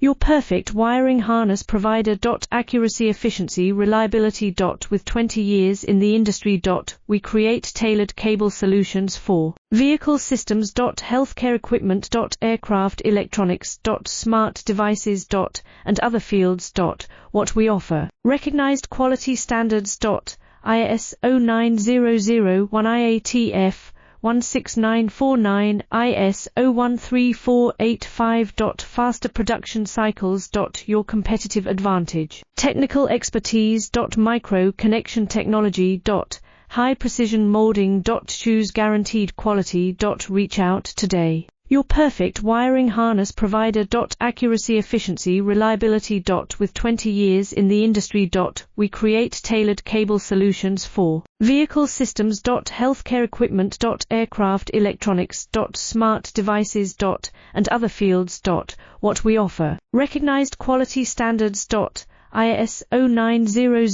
Your perfect wiring harness provider. Accuracy, efficiency, reliability. With 20 years in the industry. We create tailored cable solutions for vehicle systems. Healthcare equipment. Aircraft electronics. Smart devices. And other fields. What we offer. Recognized quality standards. ISO 9001 IATF 16949 ISO 13485. Faster production cycles. Your competitive advantage. Technical expertise. Micro connection technology. High precision molding. Choose guaranteed quality. Reach out today. Your perfect wiring harness provider. Accuracy, efficiency, reliability. With 20 years in the industry. We create tailored cable solutions for vehicle systems. Healthcare equipment. Aircraft electronics. Smart devices. And other fields. What we offer. Recognized quality standards. ISO 900